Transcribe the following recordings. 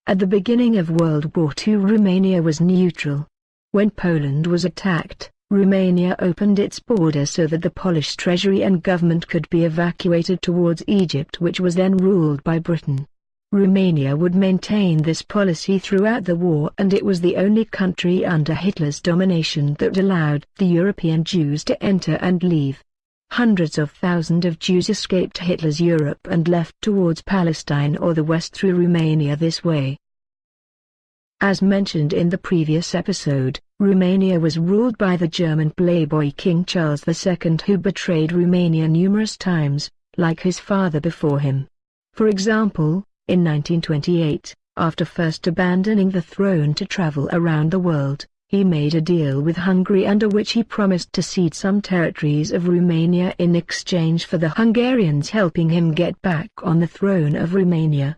At the beginning of World War II, Romania was neutral. When Poland was attacked, Romania opened its borders so that the Polish treasury and government could be evacuated towards Egypt, which was then ruled by Britain. Romania would maintain this policy throughout the war, and it was the only country under Hitler's domination that allowed the European Jews to enter and leave. Hundreds of thousands of Jews escaped Hitler's Europe and left towards Palestine or the West through Romania this way. As mentioned in the previous episode, Romania was ruled by the German playboy King Charles II, who betrayed Romania numerous times, like his father before him. For example, in 1928, after first abandoning the throne to travel around the world, he made a deal with Hungary under which he promised to cede some territories of Romania in exchange for the Hungarians helping him get back on the throne of Romania.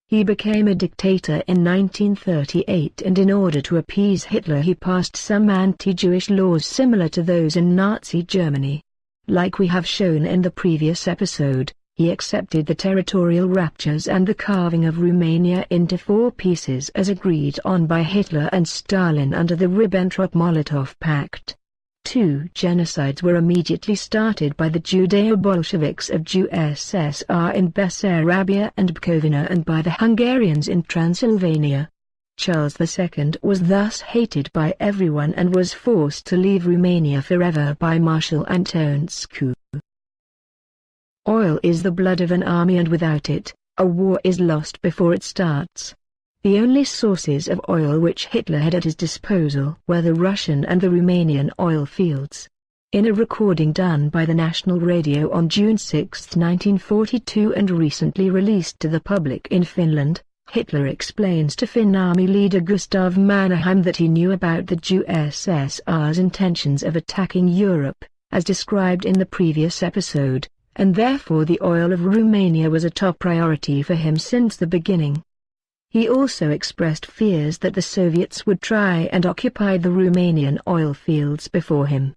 He became a dictator in 1938, and in order to appease Hitler he passed some anti-Jewish laws similar to those in Nazi Germany. Like we have shown in the previous episode, he accepted the territorial ruptures and the carving of Romania into 4 pieces as agreed on by Hitler and Stalin under the Ribbentrop-Molotov Pact. 2 genocides were immediately started by the Judeo-Bolsheviks of USSR in Bessarabia and Bukovina and by the Hungarians in Transylvania. Charles II was thus hated by everyone and was forced to leave Romania forever by Marshal Antonescu. Oil is the blood of an army, and without it, a war is lost before it starts. The only sources of oil which Hitler had at his disposal were the Russian and the Romanian oil fields. In a recording done by the National Radio on June 6, 1942 and recently released to the public in Finland, Hitler explains to Finn Army leader Gustav Mannerheim that he knew about the USSR's intentions of attacking Europe, as described in the previous episode, and therefore the oil of Romania was a top priority for him since the beginning. He also expressed fears that the Soviets would try and occupy the Romanian oil fields before him.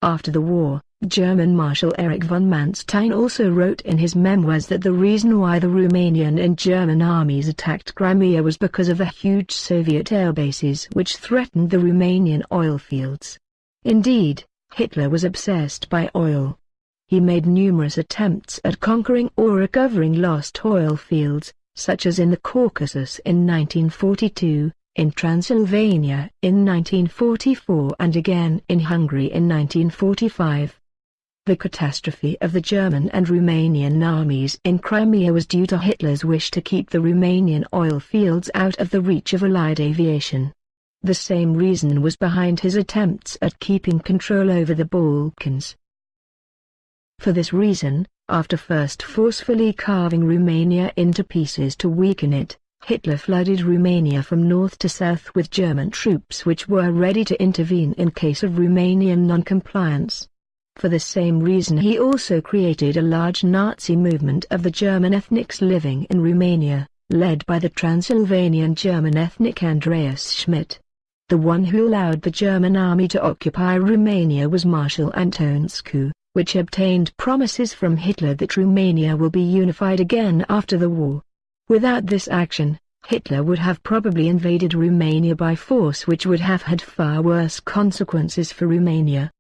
After the war, German Marshal Erich von Manstein also wrote in his memoirs that the reason why the Romanian and German armies attacked Crimea was because of the huge Soviet air bases which threatened the Romanian oil fields. Indeed, Hitler was obsessed by oil. He made numerous attempts at conquering or recovering lost oil fields, such as in the Caucasus in 1942, in Transylvania in 1944 and again in Hungary in 1945. The catastrophe of the German and Romanian armies in Crimea was due to Hitler's wish to keep the Romanian oil fields out of the reach of Allied aviation. The same reason was behind his attempts at keeping control over the Balkans. For this reason, after first forcefully carving Romania into pieces to weaken it, Hitler flooded Romania from north to south with German troops which were ready to intervene in case of Romanian non-compliance. For the same reason he also created a large Nazi movement of the German ethnics living in Romania, led by the Transylvanian German ethnic Andreas Schmidt. The one who allowed the German army to occupy Romania was Marshal Antonescu, which obtained promises from Hitler that Romania will be unified again after the war. Without this action, Hitler would have probably invaded Romania by force, which would have had far worse consequences for Romania.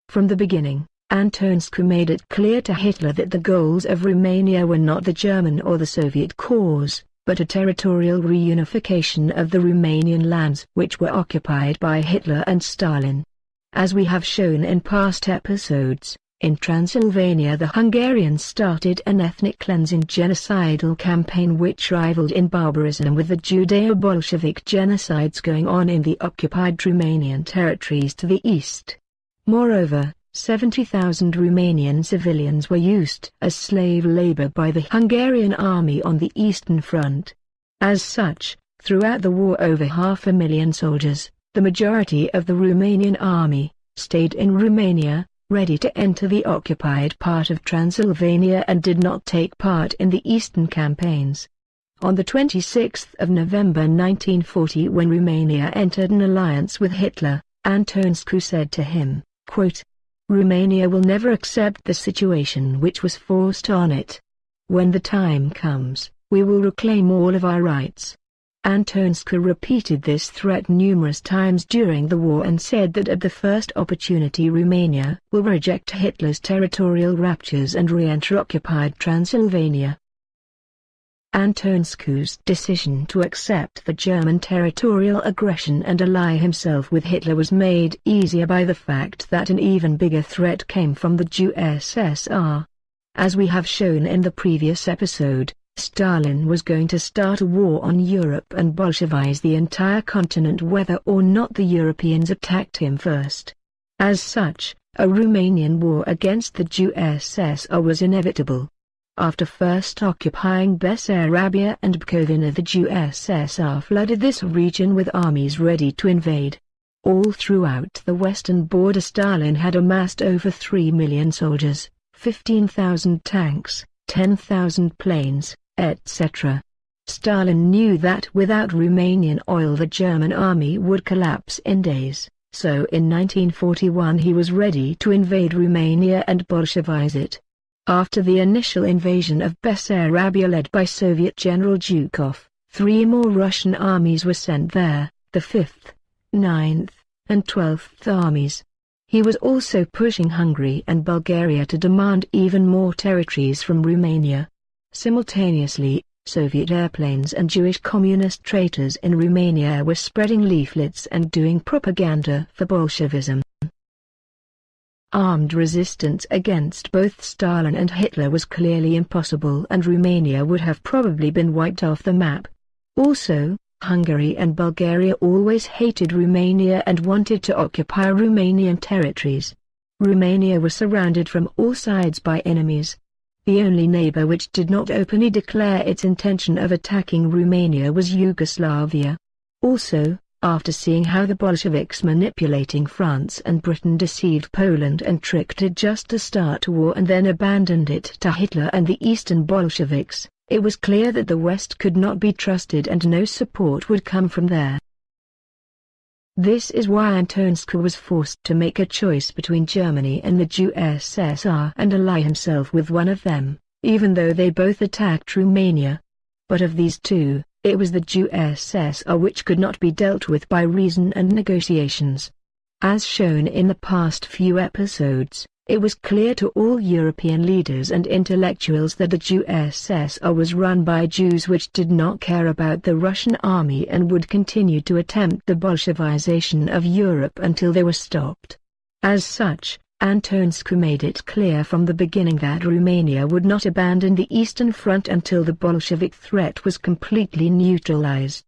From the beginning, Antonescu made it clear to Hitler that the goals of Romania were not the German or the Soviet cause, but a territorial reunification of the Romanian lands which were occupied by Hitler and Stalin. As we have shown in past episodes, in Transylvania the Hungarians started an ethnic cleansing genocidal campaign which rivaled in barbarism with the Judeo-Bolshevik genocides going on in the occupied Romanian territories to the east. Moreover, 70,000 Romanian civilians were used as slave labor by the Hungarian army on the Eastern Front. As such, throughout the war over 500,000 soldiers, the majority of the Romanian army, stayed in Romania, ready to enter the occupied part of Transylvania and did not take part in the Eastern campaigns. On the 26th of November 1940, when Romania entered an alliance with Hitler, Antonescu said to him, quote, "Romania will never accept the situation which was forced on it. When the time comes, We will reclaim all of our rights. Antonska repeated this threat numerous times during the war and said that at the first opportunity Romania will reject Hitler's territorial raptures and re-enter occupied Transylvania. Antonska's decision to accept the German territorial aggression and ally himself with Hitler was made easier by the fact that an even bigger threat came from the USSR. As we have shown in the previous episode, Stalin was going to start a war on Europe and Bolshevize the entire continent whether or not the Europeans attacked him first. As such, a Romanian war against the USSR was inevitable. After first occupying Bessarabia and Bukovina, the USSR flooded this region with armies ready to invade. All throughout the western border Stalin had amassed over 3 million soldiers, 15,000 tanks, 10,000 planes, etc. Stalin knew that without Romanian oil the German army would collapse in days, so in 1941 he was ready to invade Romania and Bolshevize it. After the initial invasion of Bessarabia led by Soviet General Zhukov, 3 more Russian armies were sent there, the 5th, 9th, and 12th armies. He was also pushing Hungary and Bulgaria to demand even more territories from Romania. Simultaneously, Soviet airplanes and Jewish communist traitors in Romania were spreading leaflets and doing propaganda for Bolshevism. Armed resistance against both Stalin and Hitler was clearly impossible and Romania would have probably been wiped off the map. Also, Hungary and Bulgaria always hated Romania and wanted to occupy Romanian territories. Romania was surrounded from all sides by enemies. The only neighbor which did not openly declare its intention of attacking Romania was Yugoslavia. Also, after seeing how the Bolsheviks manipulating France and Britain deceived Poland and tricked it just to start a war and then abandoned it to Hitler and the Eastern Bolsheviks, it was clear that the West could not be trusted and no support would come from there. This is why Antonska was forced to make a choice between Germany and the USSR and ally himself with one of them, even though they both attacked Romania. But of these two, it was the USSR which could not be dealt with by reason and negotiations. As shown in the past few episodes, it was clear to all European leaders and intellectuals that the USSR was run by Jews which did not care about the Russian army and would continue to attempt the Bolshevization of Europe until they were stopped. As such, Antonska made it clear from the beginning that Romania would not abandon the Eastern Front until the Bolshevik threat was completely neutralized.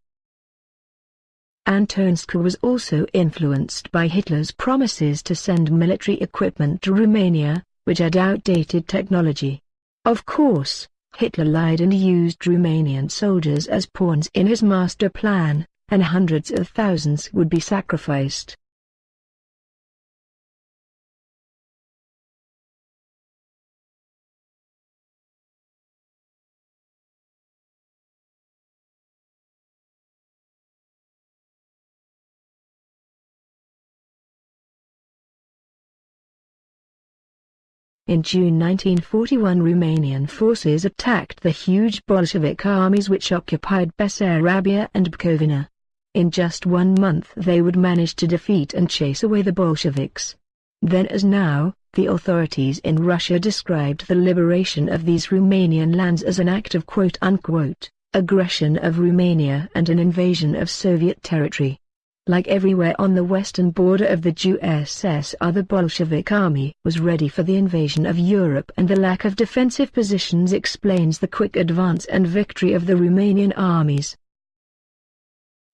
Antonska was also influenced by Hitler's promises to send military equipment to Romania, which had outdated technology. Of course, Hitler lied and used Romanian soldiers as pawns in his master plan, and hundreds of thousands would be sacrificed. In June 1941 Romanian forces attacked the huge Bolshevik armies which occupied Bessarabia and Bukovina. In just 1 month they would manage to defeat and chase away the Bolsheviks. Then as now, the authorities in Russia described the liberation of these Romanian lands as an act of quote-unquote, aggression of Romania and an invasion of Soviet territory. Like everywhere on the western border of the USSR, the Bolshevik army was ready for the invasion of Europe, and the lack of defensive positions explains the quick advance and victory of the Romanian armies.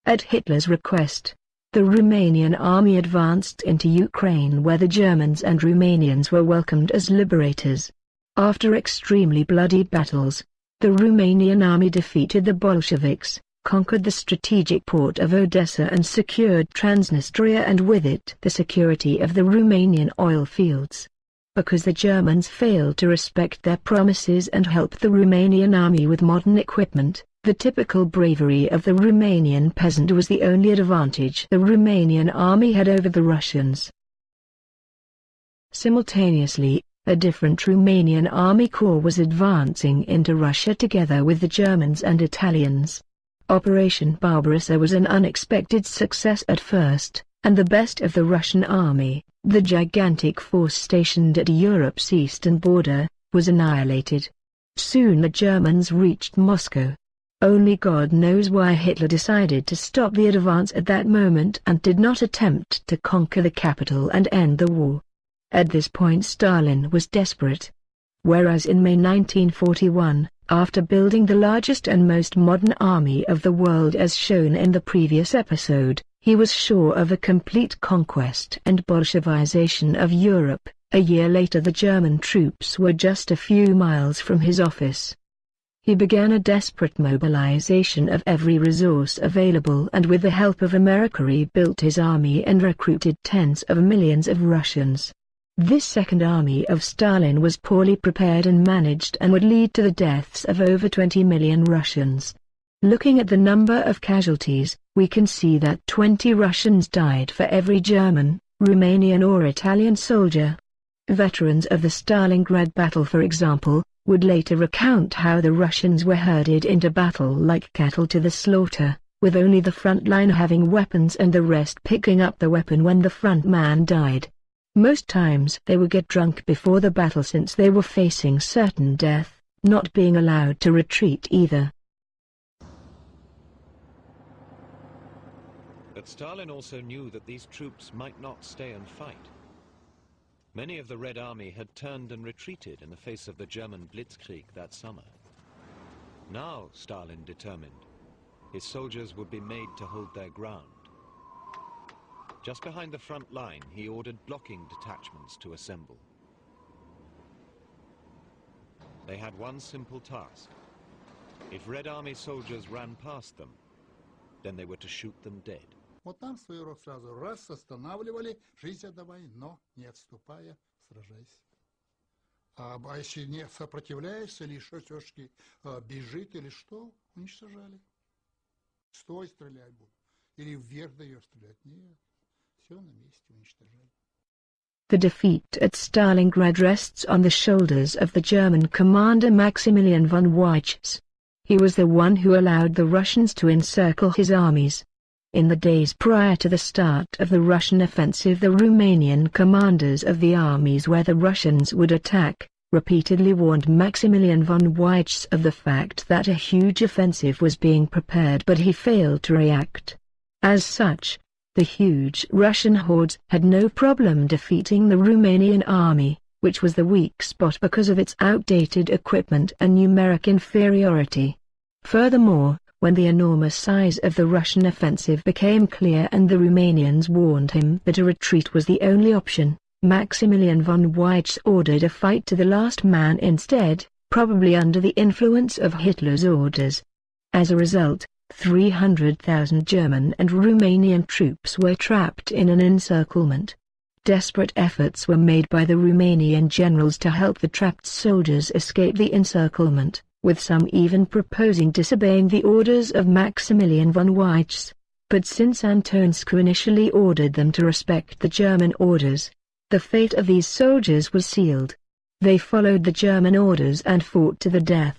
At Hitler's request, the Romanian army advanced into Ukraine where the Germans and Romanians were welcomed as liberators. After extremely bloody battles, the Romanian army defeated the Bolsheviks, conquered the strategic port of Odessa and secured Transnistria and with it the security of the Romanian oil fields. Because the Germans failed to respect their promises and help the Romanian army with modern equipment, the typical bravery of the Romanian peasant was the only advantage the Romanian army had over the Russians. Simultaneously, A different Romanian army corps was advancing into Russia together with the Germans and Italians. Operation Barbarossa was an unexpected success at first, and the best of the Russian army, the gigantic force stationed at Europe's eastern border, was annihilated. Soon the Germans reached Moscow. Only God knows why Hitler decided to stop the advance at that moment and did not attempt to conquer the capital and end the war. At this point Stalin was desperate. Whereas in May 1941, after building the largest and most modern army of the world as shown in the previous episode, he was sure of a complete conquest and Bolshevization of Europe, a year later the German troops were just a few miles from his office. He began a desperate mobilization of every resource available and with the help of America rebuilt his army and recruited tens of millions of Russians. This second army of Stalin was poorly prepared and managed and would lead to the deaths of over 20 million Russians. Looking at the number of casualties, we can see that 20 Russians died for every German, Romanian or Italian soldier. Veterans of the Stalingrad battle, for example, would later recount how the Russians were herded into battle like cattle to the slaughter, with only the front line having weapons and the rest picking up the weapon when the front man died. Most times they would get drunk before the battle since they were facing certain death, not being allowed to retreat either. But Stalin also knew that these troops might not stay and fight. Many of the Red Army had turned and retreated in the face of the German blitzkrieg that summer. Now, Stalin determined, his soldiers would be made to hold their ground. Just behind the front line, he ordered blocking detachments to assemble. They had one simple task. If Red Army soldiers ran past them, then they were to shoot them dead. Вот там свой род сразу раз останавливали, жизнь отдавай, но не отступая, сражайся. А если не сопротивляешься или еще все-таки бежит или что, уничтожали. Стой, стрелять будут. Или вверх даешь стрелять. Нет, все на месте уничтожали. The defeat at Stalingrad rests on the shoulders of the German commander Maximilian von Weizsäcker. He was the one who allowed the Russians to encircle his armies. In the days prior to the start of the Russian offensive, the Romanian commanders of the armies where the Russians would attack, repeatedly warned Maximilian von Weizsäcker of the fact that a huge offensive was being prepared, but he failed to react. As such, the huge Russian hordes had no problem defeating the Romanian army, which was the weak spot because of its outdated equipment and numeric inferiority. Furthermore, when the enormous size of the Russian offensive became clear and the Romanians warned him that a retreat was the only option, Maximilian von Weizsäcker ordered a fight to the last man instead, probably under the influence of Hitler's orders. As a result, 300,000 German and Romanian troops were trapped in an encirclement. Desperate efforts were made by the Romanian generals to help the trapped soldiers escape the encirclement, with some even proposing disobeying the orders of Maximilian von Weizsäcker. But since Antonescu initially ordered them to respect the German orders, the fate of these soldiers was sealed. They followed the German orders and fought to the death.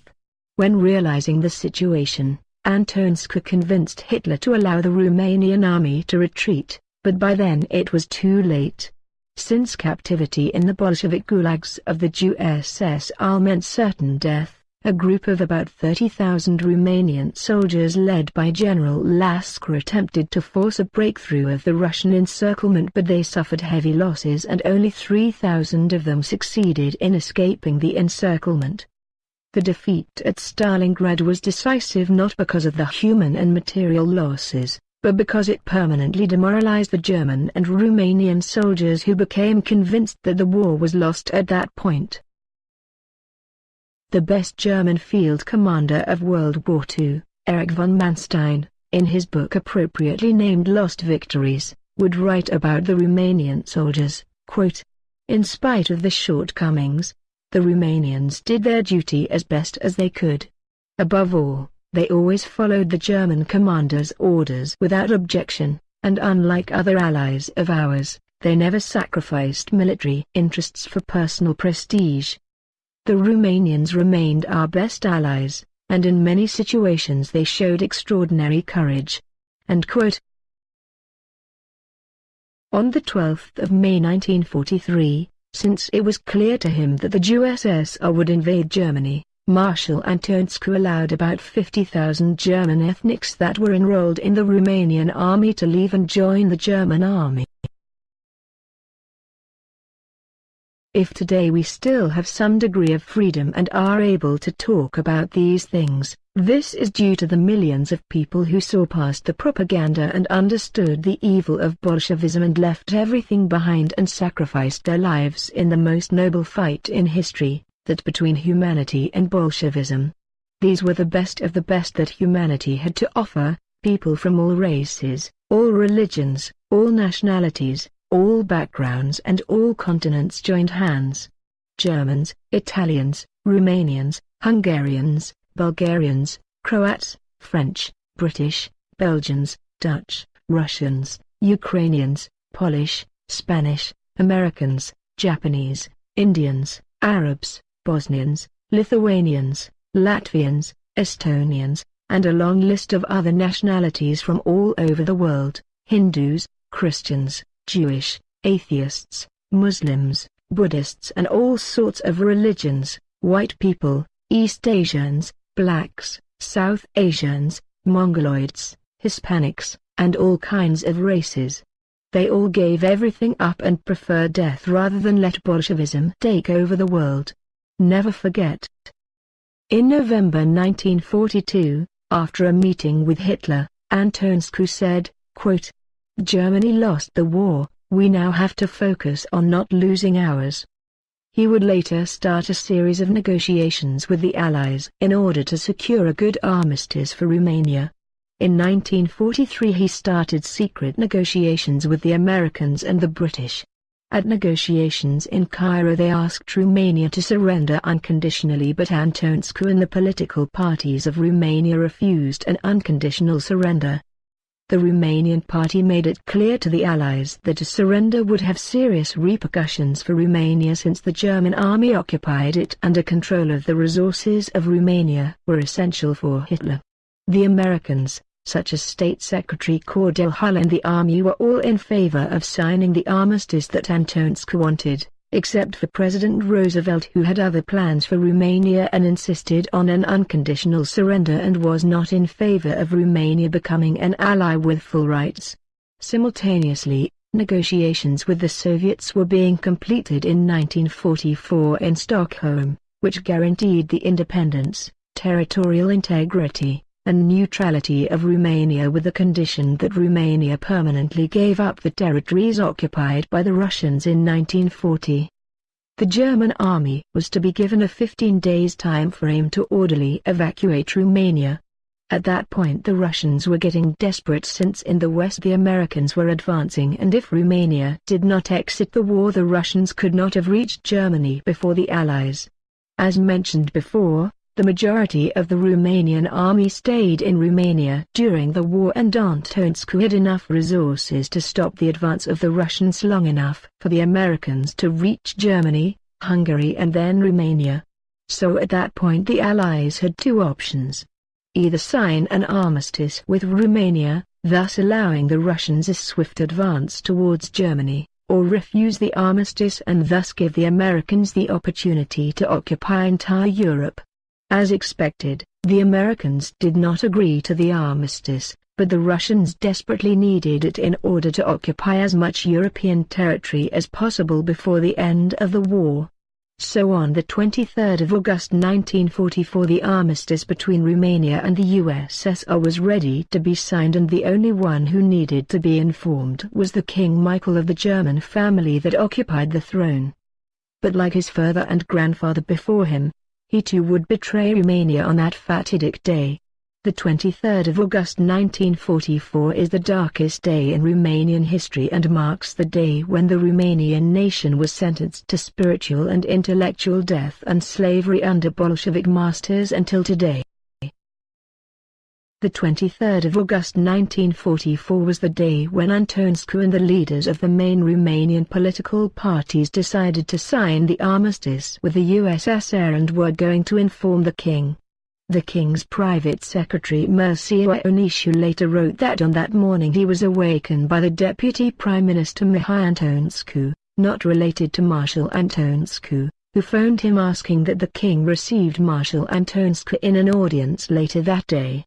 When realizing the situation, Antonescu convinced Hitler to allow the Romanian army to retreat, but by then it was too late. Since captivity in the Bolshevik gulags of the USSR meant certain death, a group of about 30,000 Romanian soldiers led by General Lasker attempted to force a breakthrough of the Russian encirclement, but they suffered heavy losses and only 3,000 of them succeeded in escaping the encirclement. The defeat at Stalingrad was decisive not because of the human and material losses, but because it permanently demoralized the German and Romanian soldiers, who became convinced that the war was lost at that point. The best German field commander of World War II, Erich von Manstein, in his book appropriately named Lost Victories, would write about the Romanian soldiers, quote, "In spite of the shortcomings, the Romanians did their duty as best as they could. Above all, they always followed the German commander's orders without objection, and unlike other allies of ours, they never sacrificed military interests for personal prestige. The Romanians remained our best allies, and in many situations they showed extraordinary courage." End quote. On the 12th of May 1943, since it was clear to him that the USSR would invade Germany, Marshal Antonescu allowed about 50,000 German ethnics that were enrolled in the Romanian army to leave and join the German army. If today we still have some degree of freedom and are able to talk about these things, this is due to the millions of people who saw past the propaganda and understood the evil of Bolshevism and left everything behind and sacrificed their lives in the most noble fight in history, that between humanity and Bolshevism. These were the best of the best that humanity had to offer, people from all races, all religions, all nationalities, all backgrounds and all continents joined hands. Germans, Italians, Romanians, Hungarians, Bulgarians, Croats, French, British, Belgians, Dutch, Russians, Ukrainians, Polish, Spanish, Americans, Japanese, Indians, Arabs, Bosnians, Lithuanians, Latvians, Estonians, and a long list of other nationalities from all over the world, Hindus, Christians, Jewish, atheists, Muslims, Buddhists and all sorts of religions, white people, East Asians, blacks, South Asians, Mongoloids, Hispanics, and all kinds of races. They all gave everything up and preferred death rather than let Bolshevism take over the world. Never forget. In November 1942, after a meeting with Hitler, Antonescu said, quote, "Germany lost the war, we now have to focus on not losing ours." He would later start a series of negotiations with the Allies in order to secure a good armistice for Romania. In 1943 he started secret negotiations with the Americans and the British. At negotiations in Cairo they asked Romania to surrender unconditionally, but Antonescu and the political parties of Romania refused an unconditional surrender. The Romanian party made it clear to the Allies that a surrender would have serious repercussions for Romania, since the German army occupied it and a control of the resources of Romania were essential for Hitler. The Americans, such as State Secretary Cordell Hull and the army, were all in favor of signing the armistice that Antonescu wanted, except for President Roosevelt, who had other plans for Romania and insisted on an unconditional surrender and was not in favor of Romania becoming an ally with full rights. Simultaneously, negotiations with the Soviets were being completed in 1944 in Stockholm, which guaranteed the independence, territorial integrity, and neutrality of Romania with the condition that Romania permanently gave up the territories occupied by the Russians in 1940. The German army was to be given a 15 days time frame to orderly evacuate Romania. At that point the Russians were getting desperate, since in the west the Americans were advancing, and if Romania did not exit the war the Russians could not have reached Germany before the Allies. As mentioned before, the majority of the Romanian army stayed in Romania during the war, and Antonescu had enough resources to stop the advance of the Russians long enough for the Americans to reach Germany, Hungary and then Romania. So at that point the Allies had two options. Either sign an armistice with Romania, thus allowing the Russians a swift advance towards Germany, or refuse the armistice and thus give the Americans the opportunity to occupy entire Europe. As expected, the Americans did not agree to the armistice, but the Russians desperately needed it in order to occupy as much European territory as possible before the end of the war. So on the 23rd of August 1944 the armistice between Romania and the USSR was ready to be signed, and the only one who needed to be informed was the King Michael of the German family that occupied the throne. But like his father and grandfather before him, he too would betray Romania on that fatidic day. The 23rd of August 1944 is the darkest day in Romanian history and marks the day when the Romanian nation was sentenced to spiritual and intellectual death and slavery under Bolshevik masters until today. The 23rd of August 1944 was the day when Antonescu and the leaders of the main Romanian political parties decided to sign the armistice with the USSR and were going to inform the king. The king's private secretary Mircea Ionescu later wrote that on that morning he was awakened by the Deputy Prime Minister Mihai Antonescu, not related to Marshal Antonescu, who phoned him asking that the king received Marshal Antonescu in an audience later that day.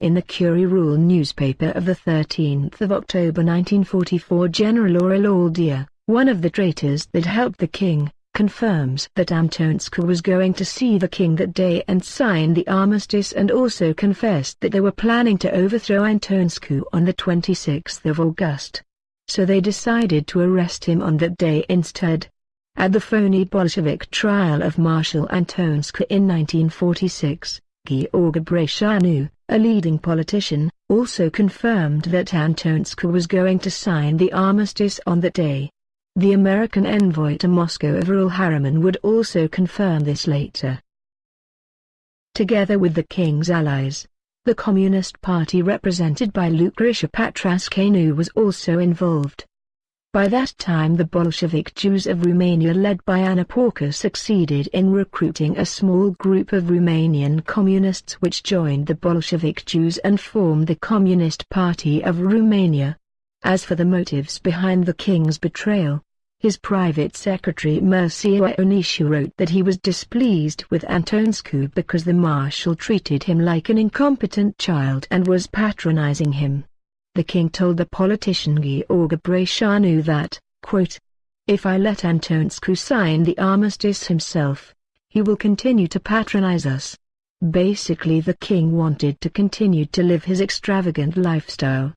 In the Curie Rule newspaper of 13 October 1944, General Aurel Aldea, one of the traitors that helped the king, confirms that Antonescu was going to see the king that day and sign the armistice, and also confessed that they were planning to overthrow Antonescu on the 26th of August. So they decided to arrest him on that day instead. At the phony Bolshevik trial of Marshal Antonescu in 1946, Gheorghe Breșanu, a leading politician, also confirmed that Antonescu was going to sign the armistice on that day. The American envoy to Moscow Averell Harriman would also confirm this later. Together with the king's allies, the Communist Party represented by Lucretia Patrascanu was also involved. By that time the Bolshevik Jews of Romania led by Anna Porca succeeded in recruiting a small group of Romanian communists which joined the Bolshevik Jews and formed the Communist Party of Romania. As for the motives behind the king's betrayal, his private secretary Mircea Ionescu wrote that he was displeased with Antonescu because the marshal treated him like an incompetent child and was patronizing him. The king told the politician Gheorghe Breșanu that, quote, "If I let Antonescu sign the armistice himself, he will continue to patronize us." Basically the king wanted to continue to live his extravagant lifestyle.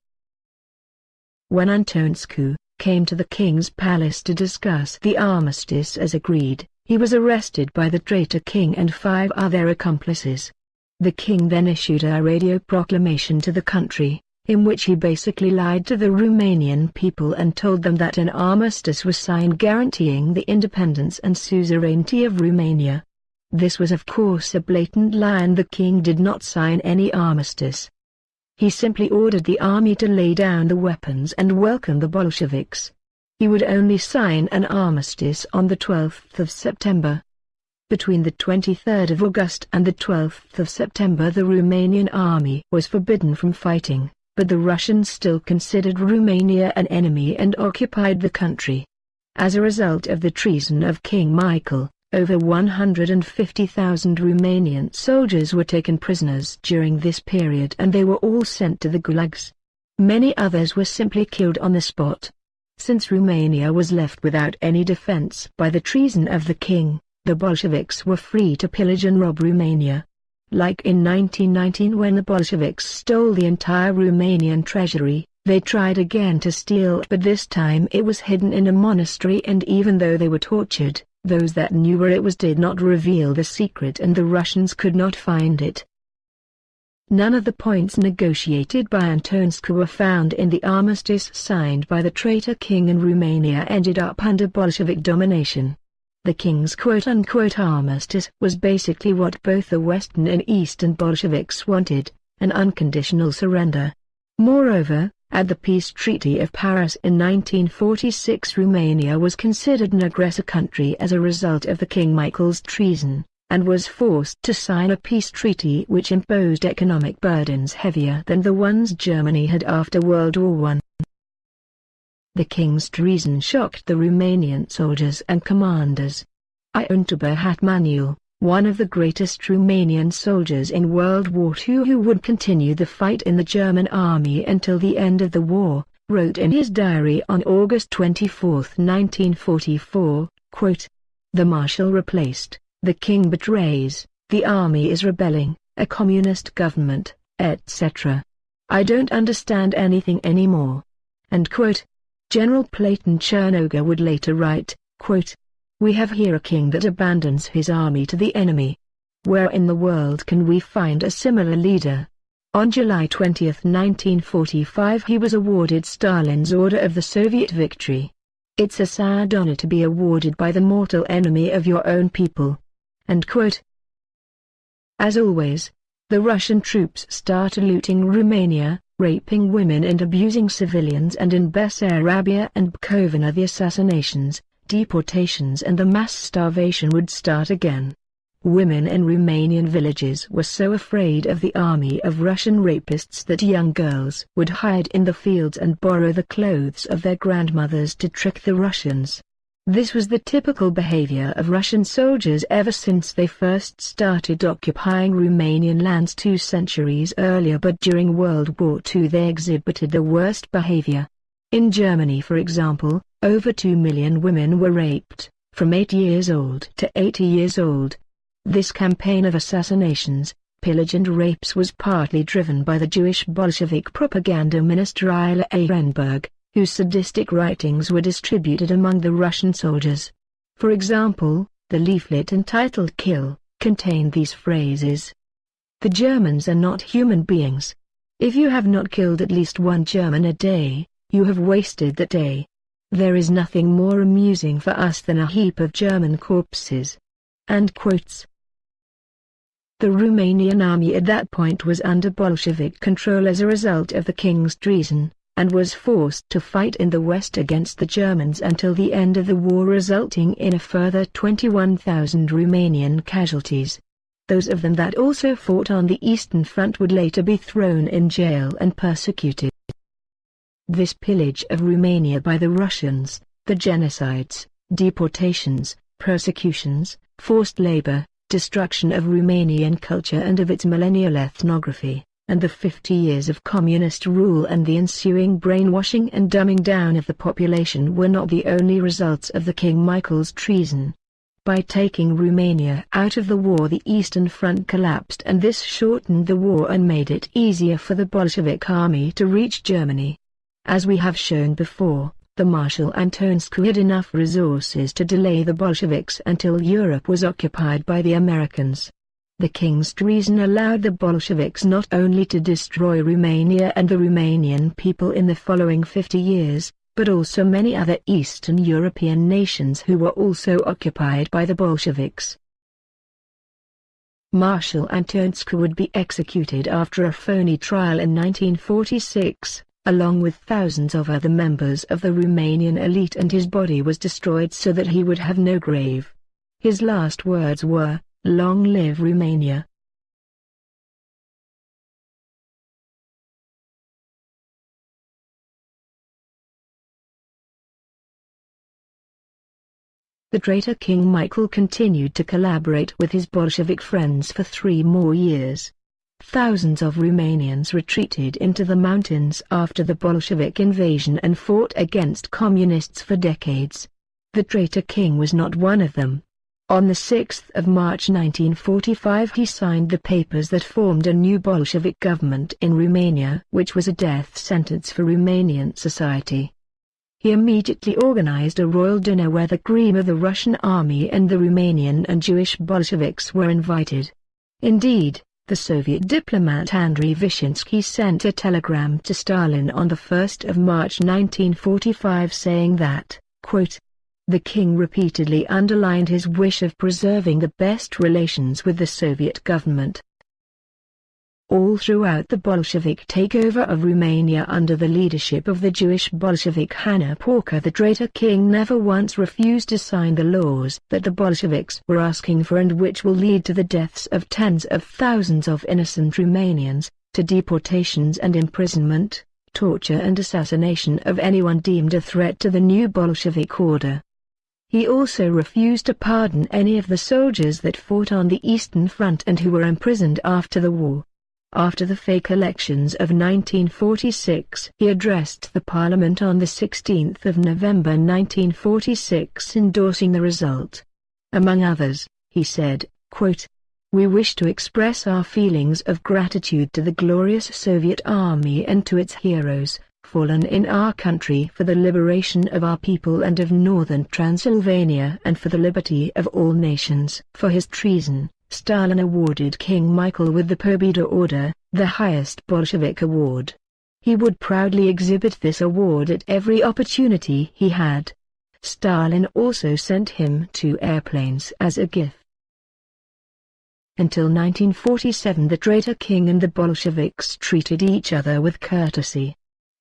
When Antonescu came to the king's palace to discuss the armistice as agreed, he was arrested by the traitor king and 5 other accomplices. The king then issued a radio proclamation to the country, in which he basically lied to the Romanian people and told them that an armistice was signed guaranteeing the independence and suzerainty of Romania. This was of course a blatant lie, and the king did not sign any armistice. He simply ordered the army to lay down the weapons and welcome the Bolsheviks. He would only sign an armistice on the 12th of September. Between the 23rd of August and the 12th of September the Romanian army was forbidden from fighting, but the Russians still considered Romania an enemy and occupied the country. As a result of the treason of King Michael, over 150,000 Romanian soldiers were taken prisoners during this period and they were all sent to the gulags. Many others were simply killed on the spot. Since Romania was left without any defense by the treason of the king, the Bolsheviks were free to pillage and rob Romania. Like in 1919 when the Bolsheviks stole the entire Romanian treasury, they tried again to steal, but this time it was hidden in a monastery, and even though they were tortured, those that knew where it was did not reveal the secret and the Russians could not find it. None of the points negotiated by Antonescu were found in the armistice signed by the traitor king, and Romania ended up under Bolshevik domination. The king's quote-unquote armistice was basically what both the Western and Eastern Bolsheviks wanted, an unconditional surrender. Moreover, at the Peace Treaty of Paris in 1946 Romania was considered an aggressor country as a result of the King Michael's treason, and was forced to sign a peace treaty which imposed economic burdens heavier than the ones Germany had after World War I. The king's treason shocked the Romanian soldiers and commanders. Ion Manuel, one of the greatest Romanian soldiers in World War II who would continue the fight in the German army until the end of the war, wrote in his diary on August 24, 1944, quote, "The marshal replaced, the king betrays, the army is rebelling, a communist government, etc. I don't understand anything anymore." End quote. General Platon Chernoga would later write, quote, "We have here a king that abandons his army to the enemy. Where in the world can we find a similar leader?" On July 20, 1945 he was awarded Stalin's Order of the Soviet Victory. "It's a sad honor to be awarded by the mortal enemy of your own people." End quote. As always, The Russian troops started looting Romania, raping women and abusing civilians, and in Bessarabia and Bukovina the assassinations, deportations and the mass starvation would start again. Women in Romanian villages were so afraid of the army of Russian rapists that young girls would hide in the fields and borrow the clothes of their grandmothers to trick the Russians. This was the typical behavior of Russian soldiers ever since they first started occupying Romanian lands 2 centuries earlier, but during World War II they exhibited the worst behavior. In Germany, for example, over 2 million women were raped, from 8 years old to 80 years old. This campaign of assassinations, pillage and rapes was partly driven by the Jewish Bolshevik propaganda minister Ilya Ehrenberg, whose sadistic writings were distributed among the Russian soldiers. For example, the leaflet entitled "Kill" contained these phrases: "The Germans are not human beings. If you have not killed at least 1 German a day, you have wasted that day. There is nothing more amusing for us than a heap of German corpses." End quotes. The Romanian army at that point was under Bolshevik control as a result of the king's treason, and was forced to fight in the west against the Germans until the end of the war, resulting in a further 21,000 Romanian casualties. Those of them that also fought on the Eastern Front would later be thrown in jail and persecuted. This pillage of Romania by the Russians, the genocides, deportations, persecutions, forced labor, destruction of Romanian culture and of its millennial ethnography, and the 50 years of communist rule and the ensuing brainwashing and dumbing down of the population were not the only results of the King Michael's treason. By taking Romania out of the war, the Eastern Front collapsed, and this shortened the war and made it easier for the Bolshevik army to reach Germany. As we have shown before, the Marshal Antonescu had enough resources to delay the Bolsheviks until Europe was occupied by the Americans. The king's treason allowed the Bolsheviks not only to destroy Romania and the Romanian people in the following 50 years, but also many other Eastern European nations who were also occupied by the Bolsheviks. Marshal Antonescu would be executed after a phony trial in 1946. Along with thousands of other members of the Romanian elite, and his body was destroyed so that he would have no grave. His last words were, "Long live Romania." The traitor King Michael continued to collaborate with his Bolshevik friends for 3 more years. Thousands of Romanians retreated into the mountains after the Bolshevik invasion and fought against communists for decades. The traitor king was not one of them. On the 6th of March 1945 he signed the papers that formed a new Bolshevik government in Romania, which was a death sentence for Romanian society. He immediately organized a royal dinner where the cream of the Russian army and the Romanian and Jewish Bolsheviks were invited. Indeed, the Soviet diplomat Andrei Vyshinsky sent a telegram to Stalin on the 1st of March 1945 saying that, quote, "The king repeatedly underlined his wish of preserving the best relations with the Soviet government." All throughout the Bolshevik takeover of Romania under the leadership of the Jewish Bolshevik Hanna Porka, the traitor king never once refused to sign the laws that the Bolsheviks were asking for and which will lead to the deaths of tens of thousands of innocent Romanians, to deportations and imprisonment, torture and assassination of anyone deemed a threat to the new Bolshevik order. He also refused to pardon any of the soldiers that fought on the Eastern Front and who were imprisoned after the war. After the fake elections of 1946, he addressed the parliament on the 16th of November 1946 endorsing the result. Among others, he said, quote, "We wish to express our feelings of gratitude to the glorious Soviet Army and to its heroes, fallen in our country for the liberation of our people and of northern Transylvania and for the liberty of all nations." For his treason, Stalin awarded King Michael with the Pobeda Order, the highest Bolshevik award. He would proudly exhibit this award at every opportunity he had. Stalin also sent him 2 airplanes as a gift. Until 1947 the traitor king and the Bolsheviks treated each other with courtesy.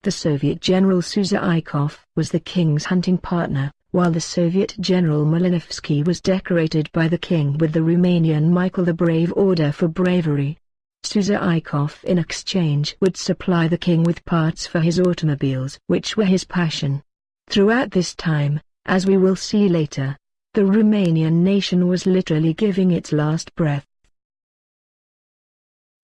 The Soviet General Suzaikov was the king's hunting partner, while the Soviet General Malinovsky was decorated by the king with the Romanian Michael the Brave Order for bravery. Suzaikov in exchange would supply the king with parts for his automobiles, which were his passion. Throughout this time, as we will see later, the Romanian nation was literally giving its last breath.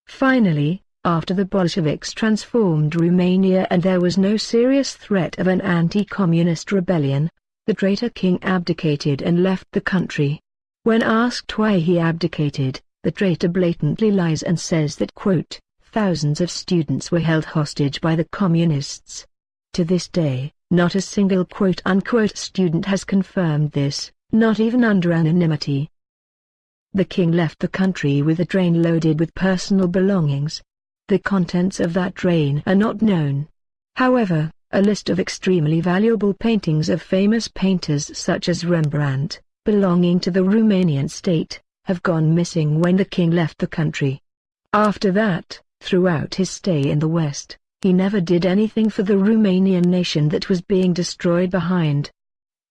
Finally, after the Bolsheviks transformed Romania and there was no serious threat of an anti-communist rebellion, the traitor king abdicated and left the country. When asked why he abdicated, the traitor blatantly lies and says that, quote, thousands of students were held hostage by the communists. To this day, not a single quote-unquote student has confirmed this, not even under anonymity. The king left the country with a train loaded with personal belongings. The contents of that train are not known. However, a list of extremely valuable paintings of famous painters such as Rembrandt, belonging to the Romanian state, have gone missing when the king left the country. After that, throughout his stay in the West, he never did anything for the Romanian nation that was being destroyed behind.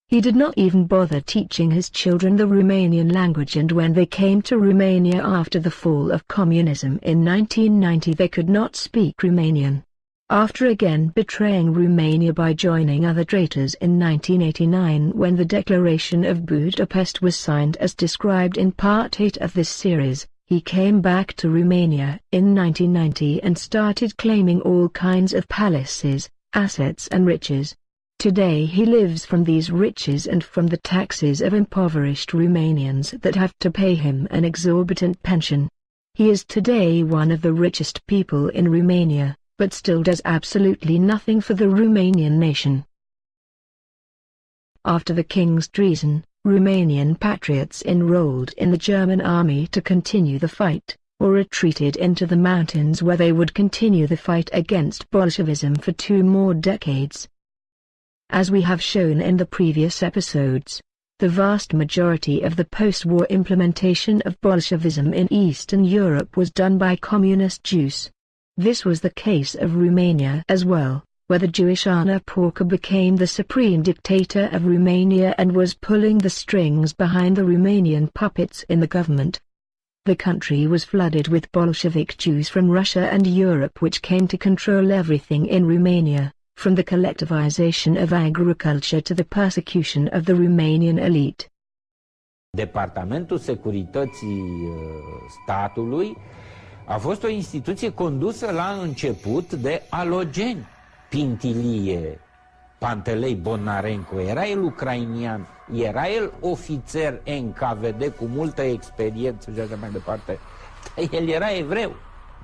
He did not even bother teaching his children the Romanian language, and when they came to Romania after the fall of communism in 1990 they could not speak Romanian. After again betraying Romania by joining other traitors in 1989 when the Declaration of Budapest was signed as described in Part 8 of this series, he came back to Romania in 1990 and started claiming all kinds of palaces, assets and riches. Today he lives from these riches and from the taxes of impoverished Romanians that have to pay him an exorbitant pension. He is today one of the richest people in Romania, but still does absolutely nothing for the Romanian nation. After the king's treason, Romanian patriots enrolled in the German army to continue the fight, or retreated into the mountains where they would continue the fight against Bolshevism for 2 more decades. As we have shown in the previous episodes, the vast majority of the post-war implementation of Bolshevism in Eastern Europe was done by communist Jews. This was the case of Romania as well, where the Jewish Ana Porca became the supreme dictator of Romania and was pulling the strings behind the Romanian puppets in the government. The country was flooded with Bolshevik Jews from Russia and Europe, which came to control everything in Romania, from the collectivization of agriculture to the persecution of the Romanian elite. Departamentul Securității Statului a fost o instituție condusă la început de alogeni. Pintilie, Pantelei Bonarenko, era el ucrainian, era el ofițer NKVD cu multă experiență și așa mai departe. El era evreu.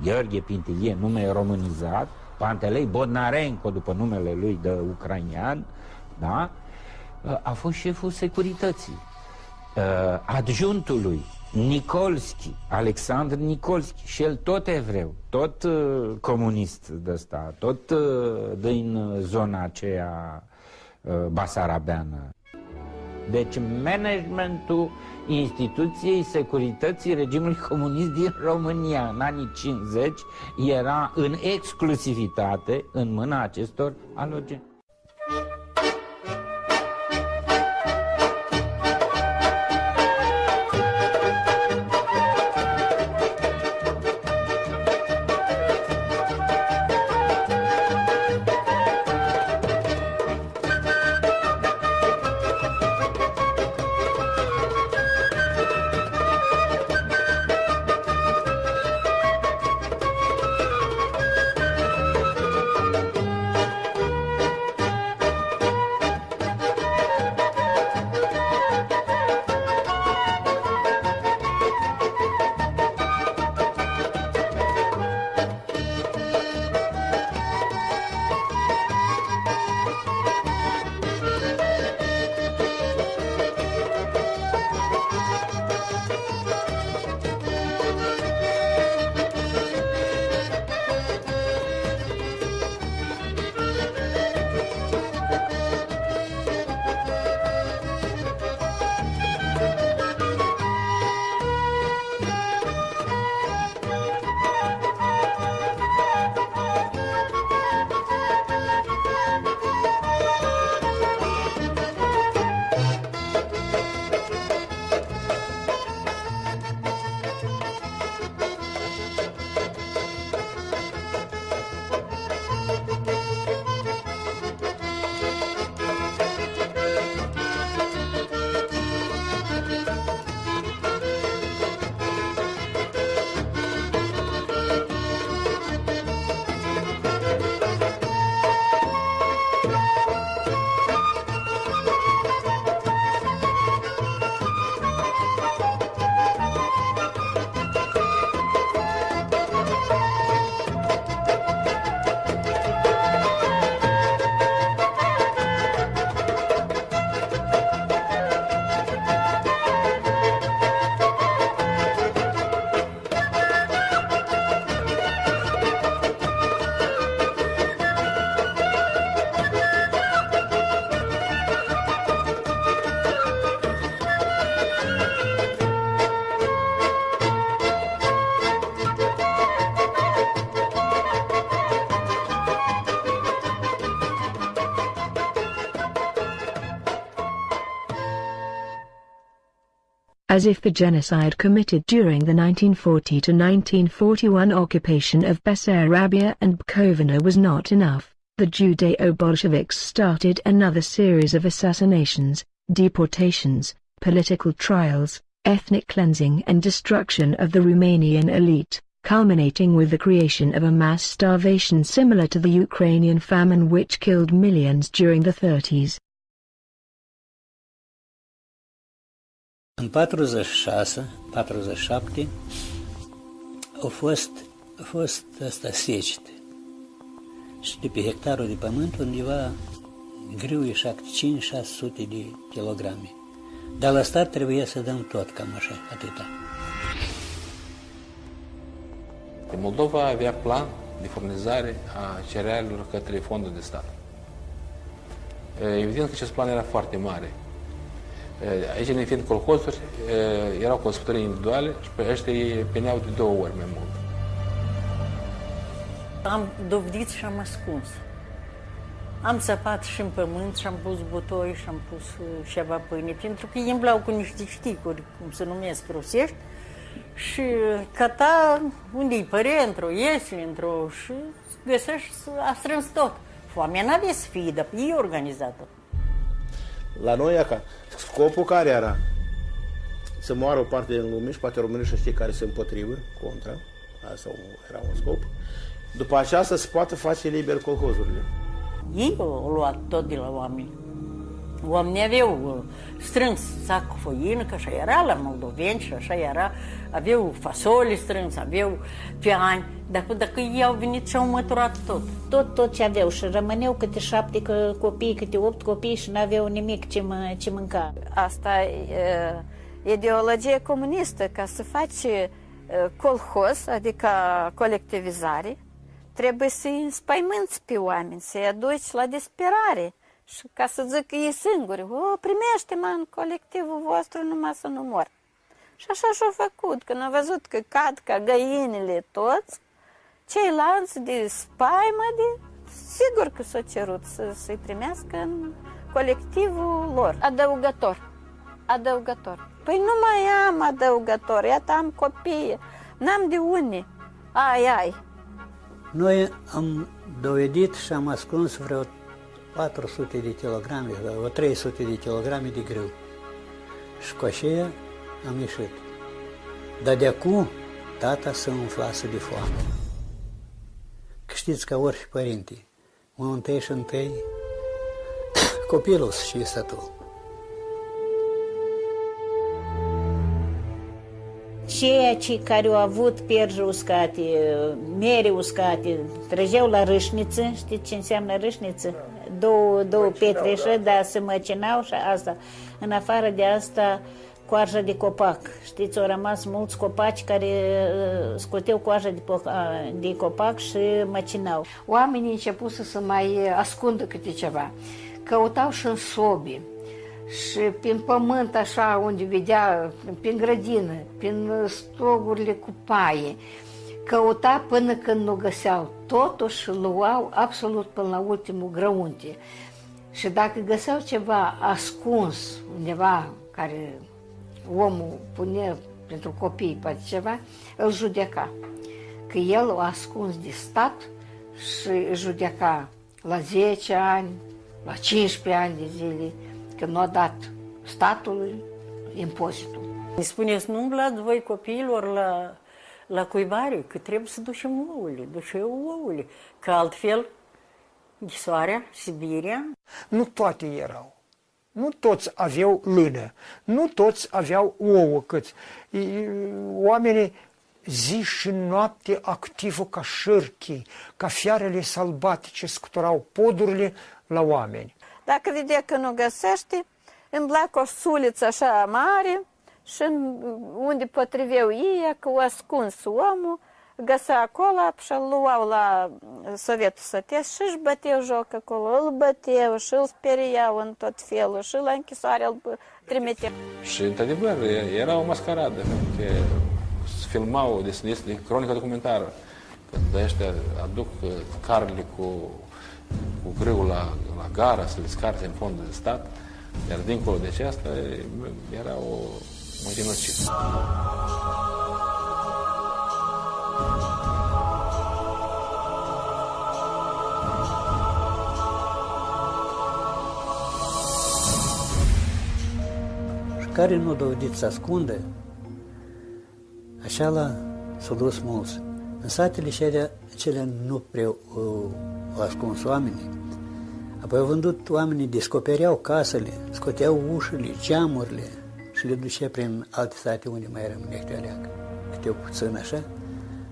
Gheorghe Pintilie, nume românizat, Pantelei Bonarenko, după numele lui de ucrainian, da? A fost șeful securității. Adjuntului Nikolski, Alexandru Nikolski, și el tot evreu, tot comunist de ăsta, tot din zona aceea basarabeană. Deci managementul instituției securității regimului comunist din România în anii 50 era în exclusivitate în mâna acestor alogeni. as if the genocide committed during the 1940 to 1941 occupation of Bessarabia and Bukovina was not enough. The Judeo-Bolsheviks started another series of assassinations, deportations, political trials, ethnic cleansing and destruction of the Romanian elite, culminating with the creation of a mass starvation similar to the Ukrainian famine which killed millions during the 30s. În 46-47 au fost asta secete. Și de pe hectarul de pământ undeva grâu e 500-600 de kilograme. Dar la stat trebuia să dăm tot, cam așa, atâta. Moldova avea plan de furnizare a cerealelor către fondul de stat. Evident că acest plan era foarte mare. Aici, nefiind colhozuri, erau căsătorii individuale și pe ăștia ei peneau de 2 ori mai mult. Am dovedit și am ascuns. Am săpat și în pământ și am pus butoi și am pus ceva pâine, pentru că îi îmblau cu niște șticuri, cum se numesc rusești, și căta unde-i părea, într-o iesle, într-o... și găsești, a strâns tot. Foamea n-avea să fie, dar ei organizat-o. La noi, scopul care era? Să moară o parte din lume și poate românii să știe care se împotrivă, contra. Asta era un scop. După aceasta se poate face liber colhozurile. Ei au luat tot de la oameni. Oamenii aveau strâns sac cu făină, că așa era la moldoveni și așa era. Aveau fasole strâns, aveau piani. Dar dacă ei au venit și au măturat tot. Tot ce aveau și rămâneau câte 7 copii, câte 8 copii și n-aveau nimic ce mânca. Asta e ideologie comunistă, ca să faci colhoz, adică colectivizare, trebuie să-i înspăimânți pe oameni, să-i aduci la disperare. Și ca să zic ei singuri, primește-mă în colectivul vostru numai să nu mor. Și așa și-au făcut, când au văzut că cad ca găinile toți, ceilalți de spaimă, sigur că s-au cerut să-i primească în colectivul lor. Adăugător. Păi nu mai am adăugător, iată am copii, n-am de unde. Ai. Noi am dovedit și am ascuns vreo 400 de kilograme, vreo 300 de kilograme de grâu. Și cu aceea am ieșit. Dar de acum tata se umflase de foame. Că știți, ca orice părinte, întâi și întâi copilul și statul. Cei care au avut pierzi uscate, mere uscate, trăgeau la râșniță, știți ce înseamnă râșniță? Două pietre și se măcinau și asta. În afară de asta, coarja de copac. Știți, au rămas mulți copaci care scoteau coarja de copac și măcinau. Oamenii început să se mai ascundă câte ceva. Căutau și în sobe. Și prin pământ, așa, unde vedea, prin grădină, prin stogurile cu paie, căuta până când nu găseau. Totuși luau absolut până la ultimul grăunte. Și dacă găseau ceva ascuns undeva, care omul punea pentru copii, poate ceva, îl judeca. Că el o ascuns de stat și îl judeca la 10 ani, la 15 ani de zile, când nu a dat statului impozitul. Îi spuneți, nu umblați voi copiilor la cuibare, că trebuie să ducem ouăle, că altfel Istoria, Sibiria. Nu toate erau. Nu toți aveau lână, nu toți aveau ouă câți. Oamenii zi și noapte activă ca șârchii, ca fiarele sălbatice scuturau podurile la oameni. Dacă vedea că nu găsește, îmbla cu o suliță așa mare și unde potriveau ei, că o ascuns omul, găsea acolo și îl luau la Sovietul Sătesc și își băteau joc acolo, îl băteau și îl speriau în tot felul și la închisoare îl trimiteau. Și, într-adevăr, era o mascaradă, că se filmau de cronică documentară, când ăștia aduc carele cu grâul la gara să le scarce în fondul de stat, iar dincolo de aceasta era un nociv. Și care nu dovedit să ascunde, așa s-au dus mulți. În satele cele nu prea au ascuns oamenii. Apoi au vândut oamenii, descopereau casele, scoteau ușile, geamurile și le ducea prin alte sate unde mai rămânește aleacă. Câte o puțin așa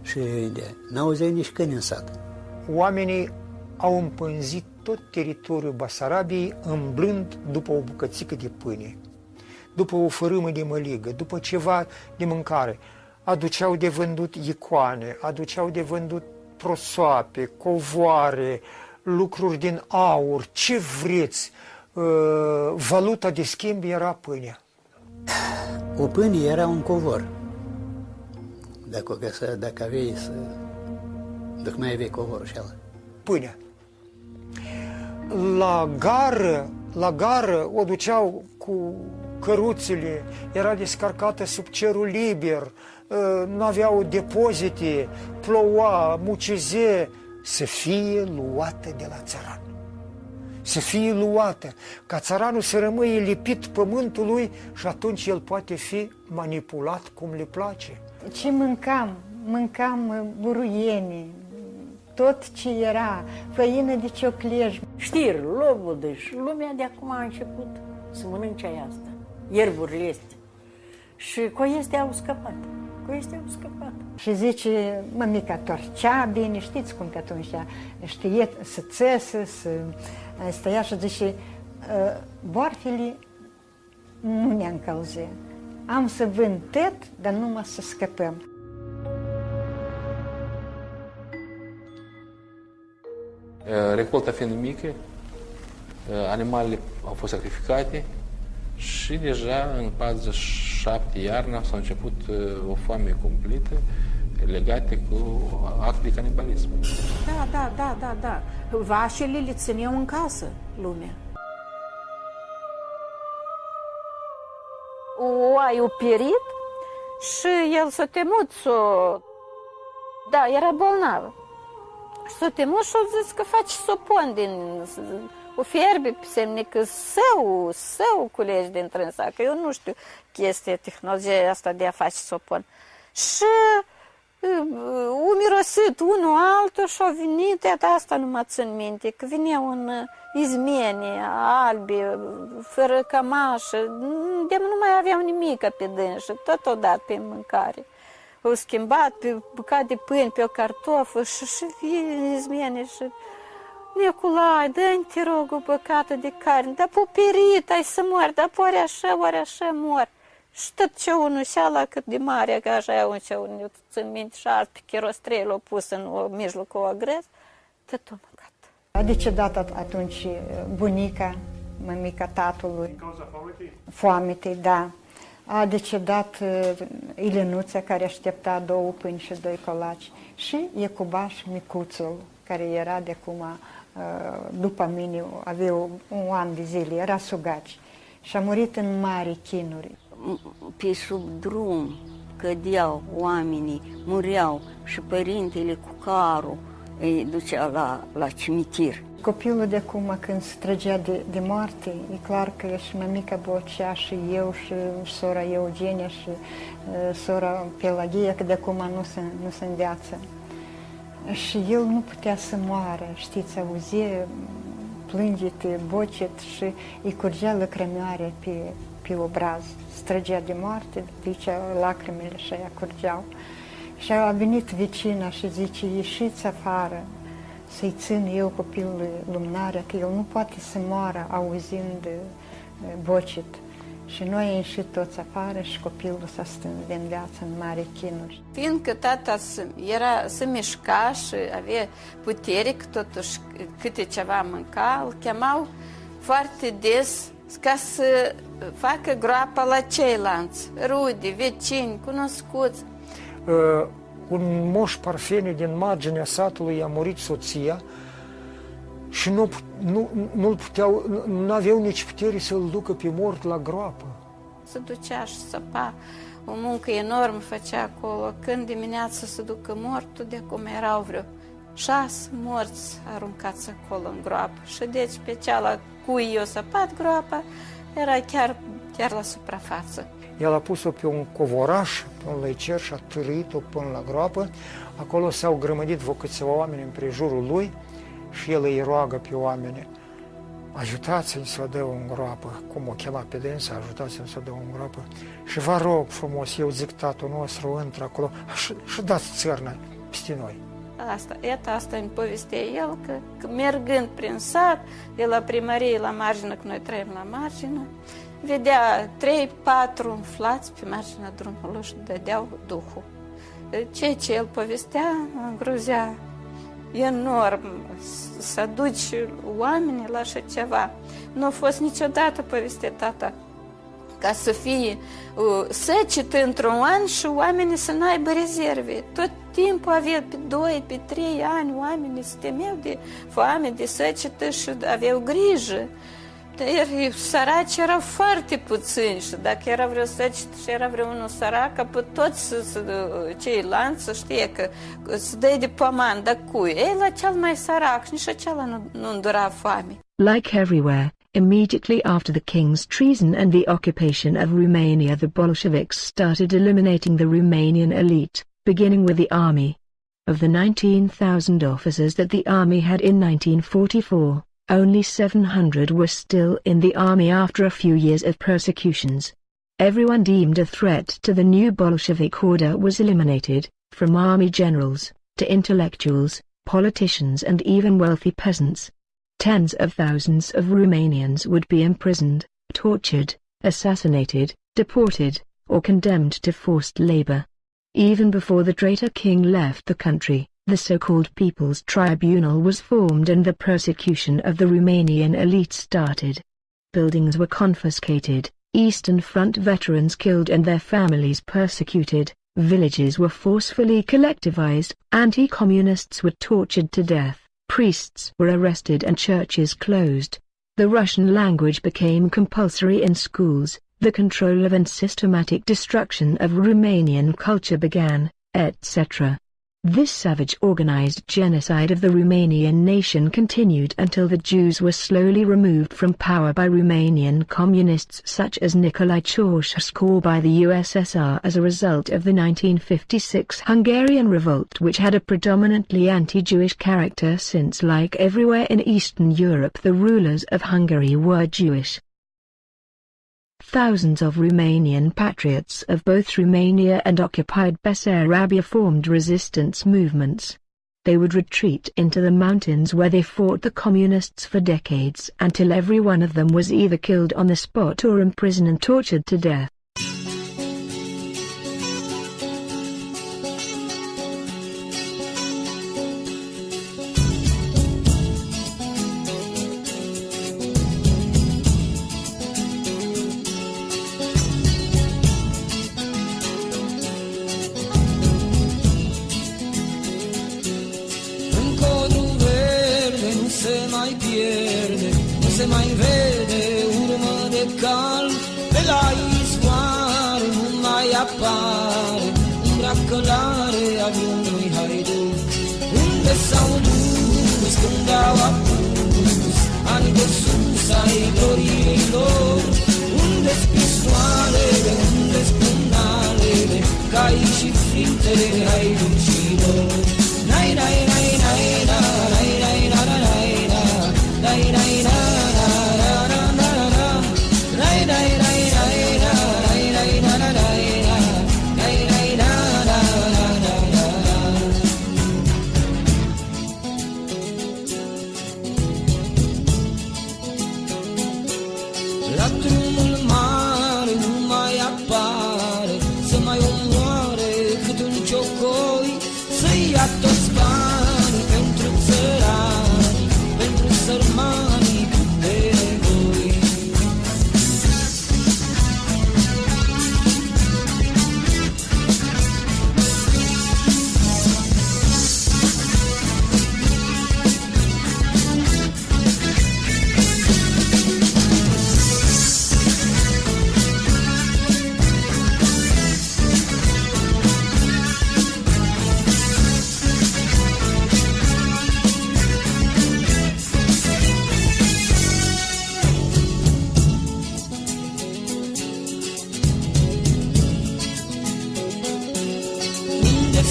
și n-auzeai nici câini în sat. Oamenii au împânzit tot teritoriul Basarabiei îmblând după o bucățică de pâine, după o fărâmă de măligă, după ceva de mâncare. Aduceau de vândut icoane, aduceau de vândut prosoape, covoare, lucruri din aur, ce vreți. Valuta de schimb era pâinea. O pâine era un covor. Dacă aveai să... Dacă mai aveai covorul și ala. Pâinea. La gară o duceau cu căruțele, era descarcată sub cerul liber, nu aveau depozite, ploua, mucize, să fie luată de la țăran. Să fie luată, ca țăranul să rămâie lipit pământului și atunci el poate fi manipulat cum le place. Ce mâncam? Mâncam buruieni, tot ce era, făină de cioclej. Știri, lobodăș, lumea de acum a început să mănânce asta, ierburile astea. Și coiestea au scăpat. Și zice, mămica torcea bine, știți cum că atunci știe să țesă, să stăia și zice, boarfele nu ne încălze. Am să vând tot, dar numai să scăpăm. Recolta fiind mică, animalele au fost sacrificate și deja în 47 iarna s-a început o foame cumplită legată cu act de canibalism. Da. Vașele le țineau în casă lumea. Oaiul pierit și el s-a temut Da, era bolnavă. S-a temut și a zis că face sopon din... O fierbe pe semne că său culegi dintr în sac. Eu nu știu chestia, tehnologia asta de a face sopon. Și au mirosit unul altul și au venit, iată asta nu mă țin minte, că veneau în izmene, albe, fără cămașă, de nu mai aveau nimic pe dânsă, tot o dat pe mâncare. Au schimbat pe bucată de pâine, pe o cartofă și izmene și... Neculai, dă-mi, te rog, o bucată de carne, dar poperit, ai să mori, dar ori așa mor. Și tot ce unul și ala cât de mare, că așa e un ce unul, țin minte, și alt pe chirostrei l-a pus în mijlocul o grez, tot o mâncat. A decedat atunci bunica, mămica tatălui. Din cauza foametei? Foametei, da. A decedat Ilinuța, care aștepta 2 pâini și 2 colaci, și Iecubaș micuțul, care era de acum, după mine, avea un an de zile, era sugaci și a murit în mari chinuri. Pe sub drum cădeau oamenii, mureau și părintele cu carul îi ducea la cimitir. Copilul de acum, când se trăgea de moarte, e clar că și mămica Bocea și eu și sora Eugenia și sora Pelagia, că de acum nu se îndeață. Și el nu putea să moară, știți, auzea plângete, bocet și îi curgea lăcrămioare pe obraz. Străgea de moarte, deci lacrimile și aia curgeau. Și a venit vecina și zice, ieșiți afară să-i țin eu copilului lumânarea, că el nu poate să moară auzind bocet. Și noi am ieșit toți afară și copilul s-a stâns de viață în mare chinuri. Fiindcă tata se mișca și avea putere, că totuși câte ceva mânca, îl chemau foarte des ca să facă groapa la ceilalți, rude, vecini, cunoscuți. Un moș parfene din marginea satului a murit soția și nu aveau nici putere să-l ducă pe mort la groapă. Se ducea și săpa, o muncă enormă făcea acolo. Când dimineața se ducă mortul, de acum erau vreo 6 morți aruncați acolo în groapă. Și deci pe ceala cui i-a săpat groapa, era chiar la suprafață. El a pus-o pe un covoraș, pe un lăicer și a târâit-o până la groapă. Acolo s-au grămădit vreo câțiva oameni împrejurul lui și el îi roagă pe oameni: ajutați-mi să o dă în groapă, cum o chema pe dânsa, ajutați-mi să o dă în groapă. Și vă rog frumos, eu zic tatăl nostru, intră acolo și dați țărnă peste noi. Asta îmi povestea el, că mergând prin sat, de la primărie la margină, că noi trăim la margină, vedea 3-4 umflați pe marginea drumului și dădeau duhul. Ceea ce el povestea îngrozea enorm, să duci oamenii la așa ceva. Nu a fost niciodată, povestea tata, ca să fie secetă într-un an și oamenii să n-aibă rezerve. Tot timpul avea pe 2, pe 3 ani oamenii se temeau de foame, de secetă și aveau grijă. Dar săraci erau foarte puțini și dacă era vreo secetă și era vreunul sărac, apoi toți ceilalți să știe că se dă de poman, dar cui? Ei, la cel mai sărac, nici acela nu îndura foame. Like everywhere, immediately after the king's treason and the occupation of Romania, the Bolsheviks started eliminating the Romanian elite, beginning with the army. Of the 19,000 officers that the army had in 1944, only 700 were still in the army after a few years of persecutions. Everyone deemed a threat to the new Bolshevik order was eliminated, from army generals, to intellectuals, politicians and even wealthy peasants. Tens of thousands of Romanians would be imprisoned, tortured, assassinated, deported, or condemned to forced labor. Even before the traitor king left the country, the so-called People's Tribunal was formed and the persecution of the Romanian elite started. Buildings were confiscated, Eastern Front veterans killed and their families persecuted, villages were forcefully collectivized, anti-communists were tortured to death, priests were arrested and churches closed. The Russian language became compulsory in schools, the control of and systematic destruction of Romanian culture began, etc. This savage organized genocide of the Romanian nation continued until the Jews were slowly removed from power by Romanian communists such as Nicolae Ceausescu or by the USSR as a result of the 1956 Hungarian revolt, which had a predominantly anti-Jewish character since, like everywhere in Eastern Europe, the rulers of Hungary were Jewish. Thousands of Romanian patriots of both Romania and occupied Bessarabia formed resistance movements. They would retreat into the mountains where they fought the communists for decades until every one of them was either killed on the spot or imprisoned and tortured to death. Se mai vede urmă de cal, pe la izvoar nu mai apare umbra călare a vreunui haiduc. Unde s-au dus când au apus anii de sus ai gloriei lor? Unde-s pistoalele, unde-s pumnalele, caii și frintele haiducilor? Nai, nai, nai, nai, nai, nai, nai, nai, nai, nai, nai, nai, nai. La drumul mare nu mai apare să mai omoare cât un cioc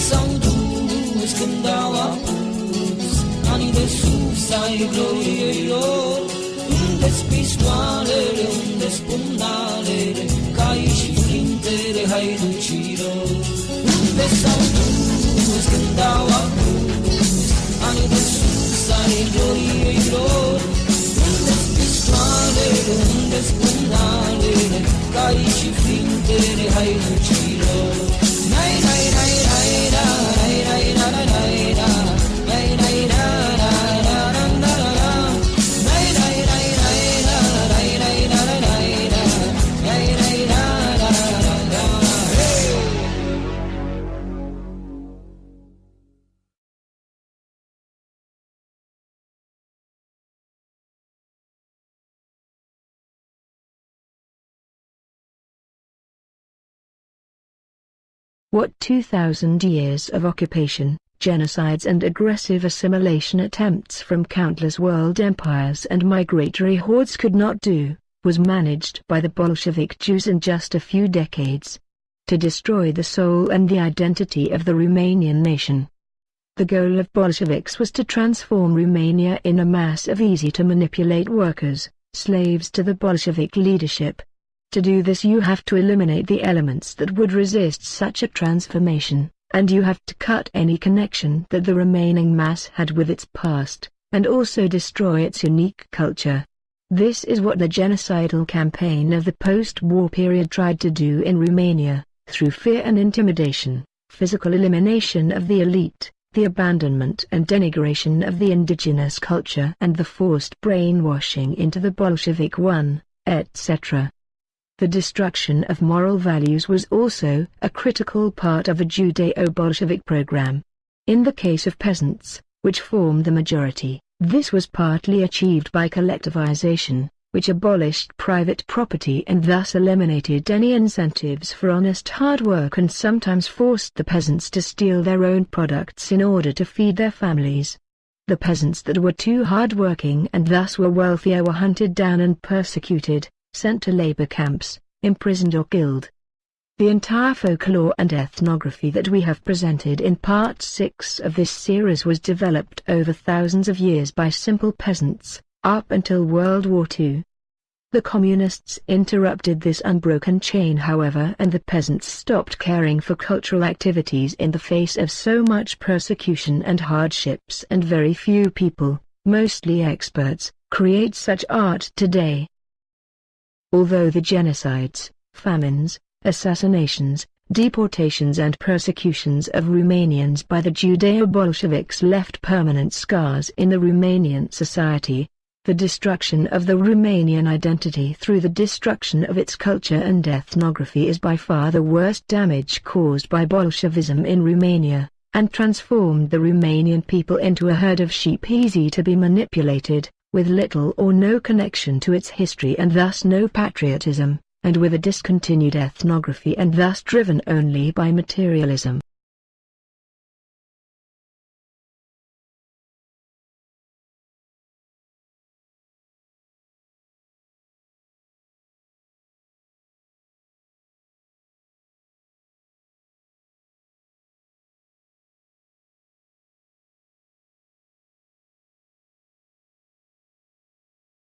s-au dus când au apus anii de sus ai gloriei lor? Unde-s pistoalele, unde-s pumnalele, cai și flintele haiducilor? Unde s-au dus când au apus anii de sus ai gloriei lor? Unde-s pistoalele, unde-s pumnalele, cai și flintele haiducilor? Nai, nai, nai, nai, nai, nai, nai, nai, nai, nai, nai, nai, What 2,000 years of occupation, genocides and aggressive assimilation attempts from countless world empires and migratory hordes could not do, was managed by the Bolshevik Jews in just a few decades. To destroy the soul and the identity of the Romanian nation. The goal of Bolsheviks was to transform Romania in a mass of easy-to-manipulate workers, slaves to the Bolshevik leadership. To do this you have to eliminate the elements that would resist such a transformation, and you have to cut any connection that the remaining mass had with its past, and also destroy its unique culture. This is what the genocidal campaign of the post-war period tried to do in Romania, through fear and intimidation, physical elimination of the elite, the abandonment and denigration of the indigenous culture and the forced brainwashing into the Bolshevik one, etc. The destruction of moral values was also a critical part of a Judeo-Bolshevik program. In the case of peasants, which formed the majority, this was partly achieved by collectivization, which abolished private property and thus eliminated any incentives for honest hard work and sometimes forced the peasants to steal their own products in order to feed their families. The peasants that were too hard-working and thus were wealthier were hunted down and persecuted, sent to labor camps, imprisoned or killed. The entire folklore and ethnography that we have presented in Part 6 of this series was developed over thousands of years by simple peasants, up until World War II. The communists interrupted this unbroken chain however, and the peasants stopped caring for cultural activities in the face of so much persecution and hardships, and very few people, mostly experts, create such art today. Although the genocides, famines, assassinations, deportations and persecutions of Romanians by the Judeo-Bolsheviks left permanent scars in the Romanian society, the destruction of the Romanian identity through the destruction of its culture and ethnography is by far the worst damage caused by Bolshevism in Romania, and transformed the Romanian people into a herd of sheep easy to be manipulated, with little or no connection to its history and thus no patriotism, and with a discontinued ethnography and thus driven only by materialism.